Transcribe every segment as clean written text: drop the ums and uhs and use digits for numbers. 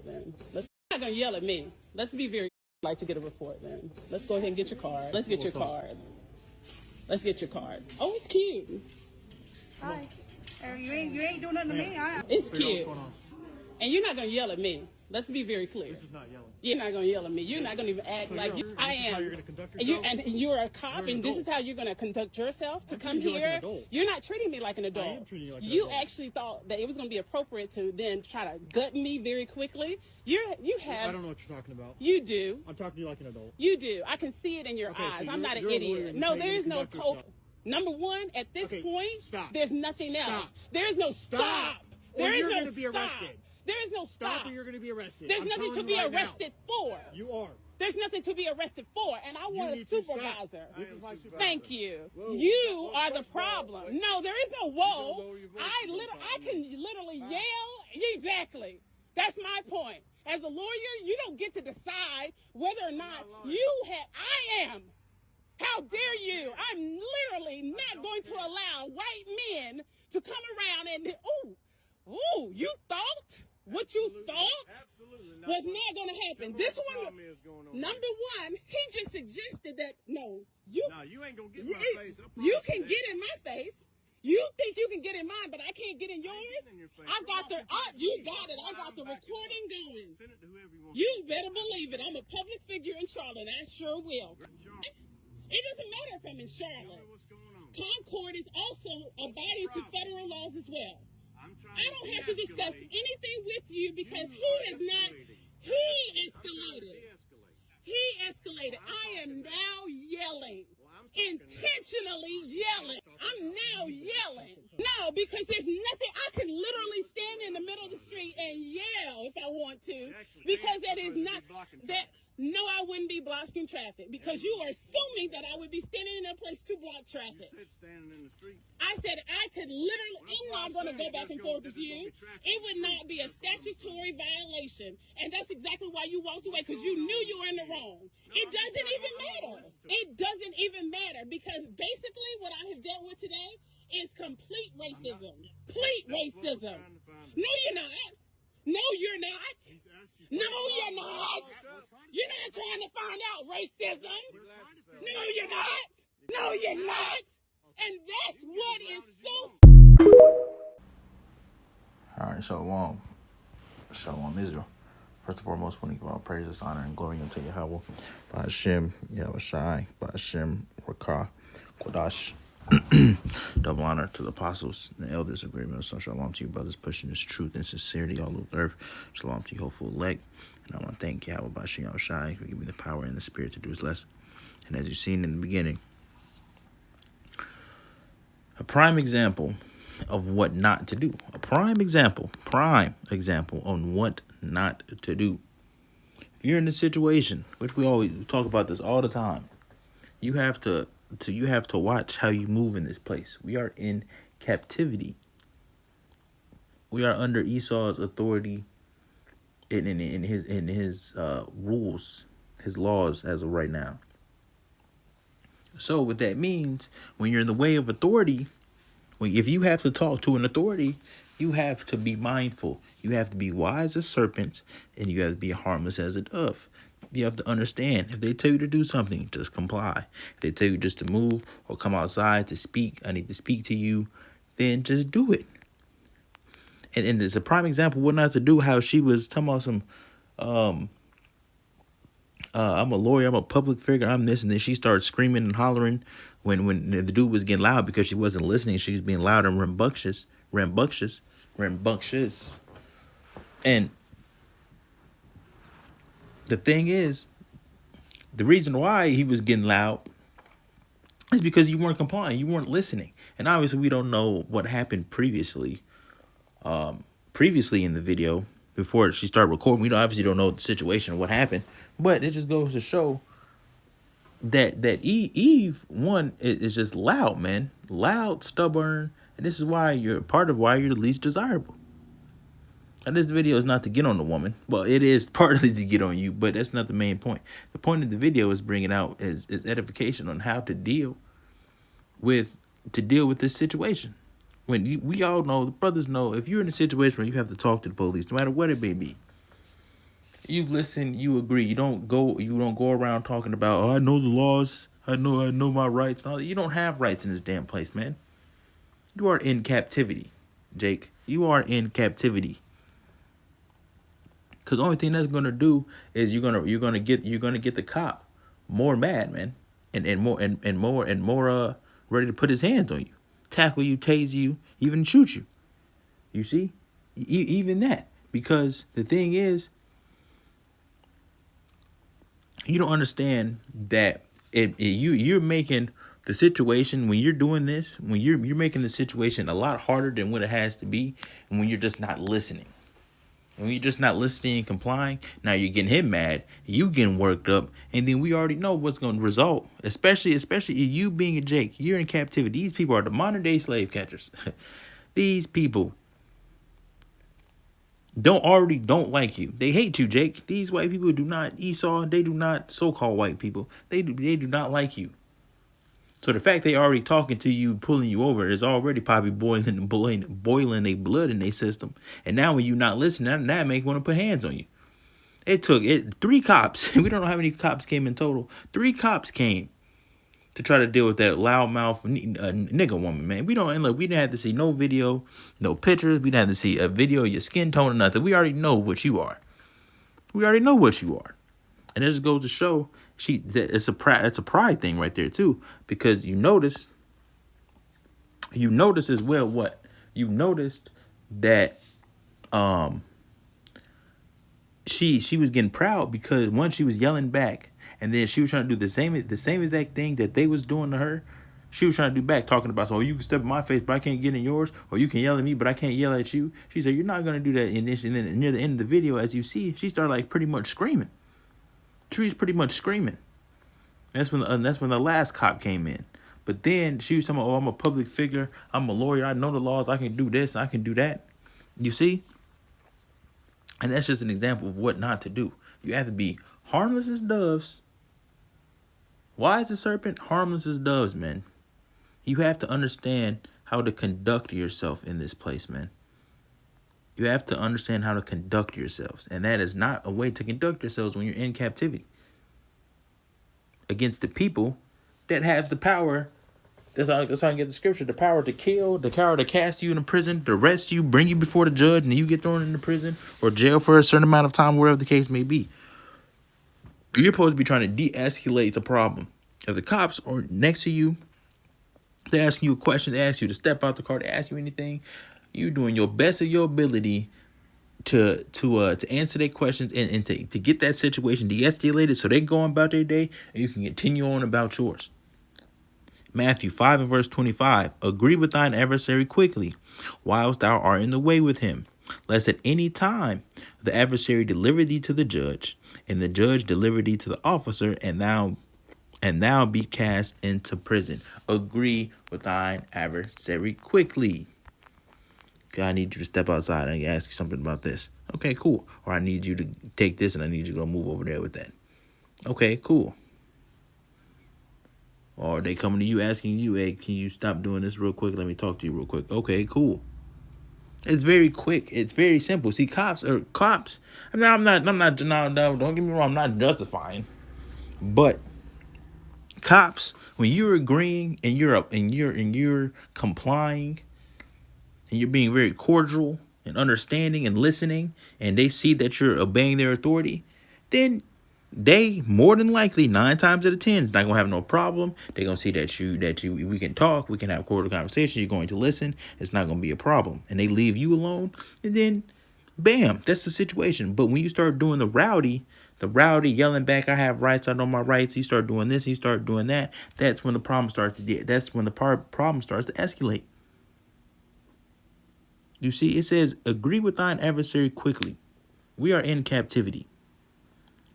Then you're not gonna yell at me. Let's be very like to get a report. Then let's go ahead and get your card. Let's get your card. Let's get your card. Oh, it's cute. Hi. You ain't doing nothing to me. It's cute. And you're not gonna yell at me. Let's be very clear. This is not yelling. You're not gonna yell at me. You're not gonna even act like you. I am. How you're gonna conduct yourself? And you're a cop, and this is how you're gonna conduct yourself to come here. Like an adult. You're not treating me like an adult. I am treating you like an You adult. actually thought that it was gonna be appropriate to then try to gut me very quickly. You have. I don't know what you're talking about. You do. I'm talking to you like an adult. You do. I can see it in your eyes. So I'm not an you're idiot. No, there is no code. Number one, at this point, stop. there's nothing else. There is no stop. There is no stop. There is no stop. Or you're going to be arrested. There's nothing to be arrested for. You are. There's nothing to be arrested for, and I want a supervisor. This is my supervisor. Thank you. You are the problem. No, there is no whoa. I can literally yell. Exactly. That's my point. As a lawyer, you don't get to decide whether or not I am. How dare you? I'm literally not going to allow white men to come around and, you thought what you thought was not going to happen. This one, number one, he just suggested that, you ain't going to get in my face. You can get in my face. You think you can get in mine, but I can't get in yours? I got you got it. I got the recording going. Send it to whoever you want. You better believe it. I'm a public figure in Charlotte. I sure will. It doesn't matter if I'm in Charlotte. Concord is also abiding to federal laws as well. I don't have to discuss anything with you because he escalated. I am now yelling. Intentionally yelling. I'm now yelling. No, because there's nothing. I can literally stand in the middle of the street and yell if I want to. Because that is not that. No, I wouldn't be blocking traffic because you are assuming that I would be standing in a place to block traffic. You said standing in the street. I said I could literally, I'm not going to go back and forth with you. It would not be a statutory violation. And that's exactly why you walked away, because you knew you were in the wrong. It doesn't even matter. It doesn't even matter because basically what I have dealt with today is complete racism. Complete racism. No, you're not. No, you're not. No, you're not. You're not trying to find out racism. No, you're not. No, you're not. And that's what is so. All right, Shalom Israel. First and foremost, when we give all praises, honor, and glory unto Yahweh, by Hashem, Yahushai, by Hashem, Rakah, Kodash. Double honor to the apostles and the elders of Great Millstone. Shalom to you, brothers, pushing this truth and sincerity all over the earth. Shalom to you, hopeful elect. And I want to thank Yahweh by Hashem, Yahushai, for giving me the power and the spirit to do his lesson. And as you've seen in the beginning, a prime example of what not to do. A prime example on what not to do. If you're in a situation, which we talk about this all the time, you have to watch how you move in this place. We are in captivity. We are under Esau's authority in his rules, his laws as of right now. So what that means, when you're in the way of authority, if you have to talk to an authority, you have to be mindful. You have to be wise as serpents, and you have to be harmless as a dove. You have to understand, if they tell you to do something, just comply. If they tell you just to move or come outside to speak, I need to speak to you, then just do it. And it's a prime example of what not to do, how she was talking about some, I'm a lawyer, I'm a public figure, I'm this, and then she started screaming and hollering when the dude was getting loud because she wasn't listening. She was being loud and rambunctious. And the thing is, the reason why he was getting loud is because you weren't complying, you weren't listening. And obviously we don't know what happened previously in the video before she started recording. We obviously don't know the situation or what happened, but it just goes to show that Eve one is just loud, man, loud, stubborn, and this is why you're the least desirable. And this video is not to get on the woman. Well, it is partly to get on you, but that's not the main point. The point of the video is bringing out is edification on how to deal with this situation. When we all know, the brothers know, if you're in a situation where you have to talk to the police, no matter what it may be, You listen, you agree. You don't go around talking about, oh, I know the laws. I know my rights. No, you don't have rights in this damn place, man. You are in captivity, Jake. You are in captivity. Cause the only thing that's gonna do is you're gonna get the cop more mad, man, and more ready to put his hands on you, tackle you, tase you, even shoot you. You see, even that, because the thing is, you don't understand that you're making the situation when you're doing this, when you're making the situation a lot harder than what it has to be, and when you're just not listening. When you're just not listening and complying, now you're getting him mad, you getting worked up, and then we already know what's going to result. Especially you being a Jake, you're in captivity. These people are the modern day slave catchers. These people don't like you. They hate you, Jake. These white people do not Esau. They do not so-called white people. They do not like you. So the fact they already talking to you, pulling you over, is already probably boiling their blood in their system. And now when you're not listening, that make want to put hands on you. It took 3 cops. We don't know how many cops came in total. 3 cops came to try to deal with that loudmouth nigga woman, man. We didn't have to see no video, no pictures. We didn't have to see a video of your skin tone or nothing. We already know what you are. We already know what you are. And it just goes to show it's a pride thing right there too, because you notice as well what you noticed that she was getting proud because once she was yelling back, and then she was trying to do the same exact thing that they was doing to her. She was trying to do back, talking about, so you can step in my face, but I can't get in yours, or you can yell at me, but I can't yell at you. She said, you're not gonna do that in this. And then near the end of the video, as you see, she started like pretty much screaming. She's pretty much screaming. That's when the last cop came in. But then she was talking about, oh, I'm a public figure, I'm a lawyer, I know the laws, I can do this, I can do that. You see? And that's just an example of what not to do. You have to be harmless as doves. Why is a serpent harmless as doves, man? You have to understand how to conduct yourself in this place, man. You have to understand how to conduct yourselves. And that is not a way to conduct yourselves when you're in captivity against the people that have the power. That's how I get the scripture. The power to kill, the power to cast you in a prison, to arrest you, bring you before the judge, and you get thrown into prison or jail for a certain amount of time, wherever the case may be. You're supposed to be trying to de-escalate the problem. If the cops are next to you, they ask you a question, they ask you to step out the car, they ask you anything, you're doing your best of your ability to answer their questions and to get that situation de-escalated so they can go on about their day and you can continue on about yours. Matthew 5 and verse 25. Agree with thine adversary quickly, whilst thou art in the way with him, lest at any time the adversary deliver thee to the judge, and the judge deliver thee to the officer, and thou be cast into prison. Agree with thine adversary quickly. God, I need you to step outside. I ask you something about this. Okay, cool. Or I need you to take this and I need you to go move over there with that. Okay, cool. Or they coming to you asking you, hey, can you stop doing this real quick? Let me talk to you real quick. Okay, cool. It's very quick. It's very simple. See, cops. I mean, I'm not, no, don't get me wrong. I'm not justifying. But cops, when you're agreeing and you're complying and you're being very cordial and understanding and listening, and they see that you're obeying their authority, then they more than likely 9 times out of 10 is not gonna have no problem. They're gonna see that we can talk, we can have cordial conversation. You're going to listen. It's not gonna be a problem, and they leave you alone, and then, bam, that's the situation. But when you start doing the rowdy yelling back, I have rights, I know my rights. You start doing this, you start doing that. That's when the problem starts to problem starts to escalate. You see, it says, agree with thine adversary quickly. We are in captivity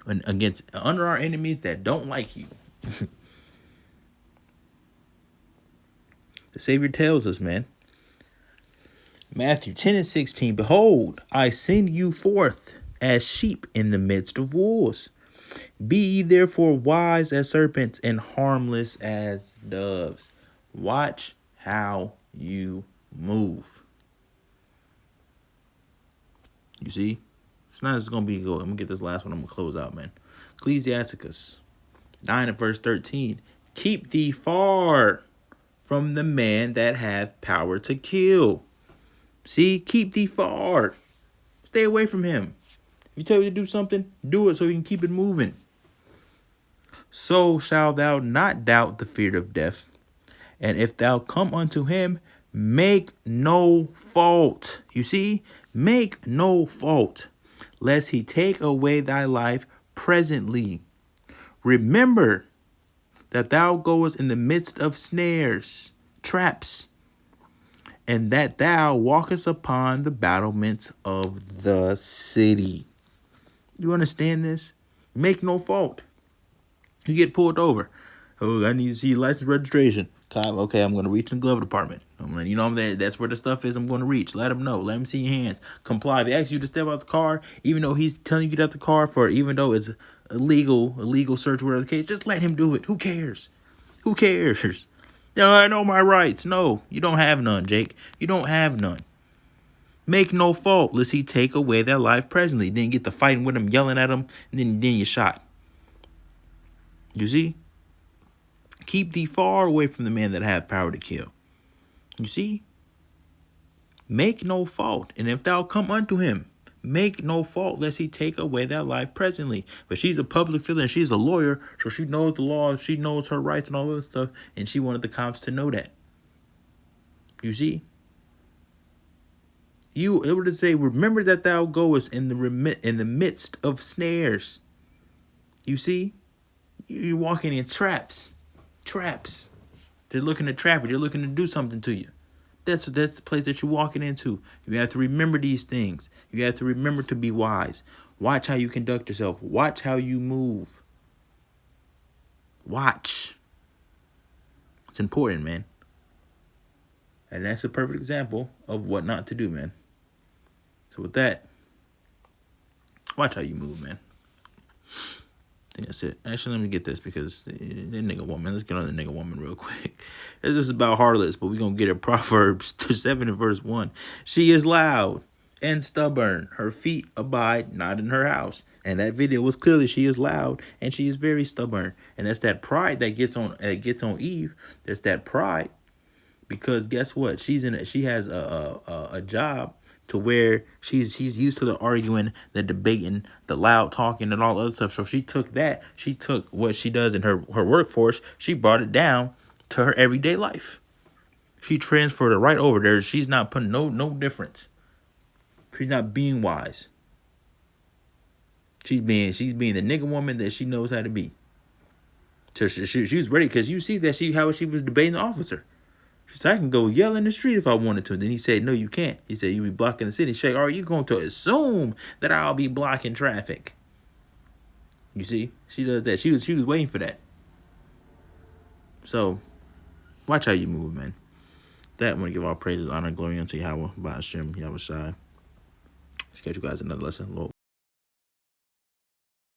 and under our enemies that don't like you. The Savior tells us, man. Matthew 10 and 16, behold, I send you forth as sheep in the midst of wolves. Be ye therefore wise as serpents and harmless as doves. Watch how you move. You see? So now it's gonna be good. I'm gonna get this last one. I'm gonna close out, man. Ecclesiasticus 9 and verse 13. Keep thee far from the man that hath power to kill. See, keep thee far. Stay away from him. If you tell you to do something, do it so you can keep it moving. So shalt thou not doubt the fear of death. And if thou come unto him, make no fault. You see, make no fault, lest he take away thy life presently. Remember that thou goest in the midst of snares, traps, and that thou walkest upon the battlements of the city. You understand this? Make no fault. You get pulled over. Oh, I need to see your license registration. Okay, I'm going to reach in the glove department. I'm letting you know that's where the stuff is. I'm going to reach. Let him know. Let him see your hands. Comply. If he asks you to step out the car, even though he's telling you to get out the car even though it's illegal search, whatever the case, just let him do it. Who cares? Who cares? I know my rights. No, you don't have none, Jake. You don't have none. Make no fault, lest he take away their life presently. Then get to fighting with him, yelling at him, and then you shot. You see? Keep thee far away from the man that hath power to kill. You see? Make no fault. And if thou come unto him, make no fault, lest he take away thy life presently. But she's a public figure and she's a lawyer, so she knows the law, she knows her rights and all that stuff, and she wanted the cops to know that. You see? It would say, remember that thou goest in the midst of snares. You see? You're walking in traps. Traps. They're looking to trap you. They're looking to do something to you. That's the place that you're walking into. You have to remember these things. You have to remember to be wise. Watch how you conduct yourself. Watch how you move. Watch. It's important, man. And that's a perfect example of what not to do, man. So with that, watch how you move, man. I think that's it. Actually, let me get this because the nigga woman. Let's get on the nigga woman real quick. This is about harlots, but we're going to get it. Proverbs 7 and verse 1. She is loud and stubborn. Her feet abide not in her house. And that video was clearly she is loud and she is very stubborn. And that's that pride that gets on Eve. There's that pride because guess what? She has a job to where she's used to the arguing, the debating, the loud talking, and all other stuff. So she took what she does in her workforce, she brought it down to her everyday life. She transferred it right over there. She's not putting no difference. She's not being wise. She's being the nigga woman that she knows how to be. So she's ready because you see that how she was debating the officer. She said, I can go yell in the street if I wanted to. Then he said, no, you can't. He said, you'll be blocking the city. She's like, are you going to assume that I'll be blocking traffic? You see? She does that. She was waiting for that. So, watch how you move, man. That I'm going to give all praises, honor, glory unto Yahweh, by Hashem, Yahweh Shai. Let's catch you guys another lesson. Lord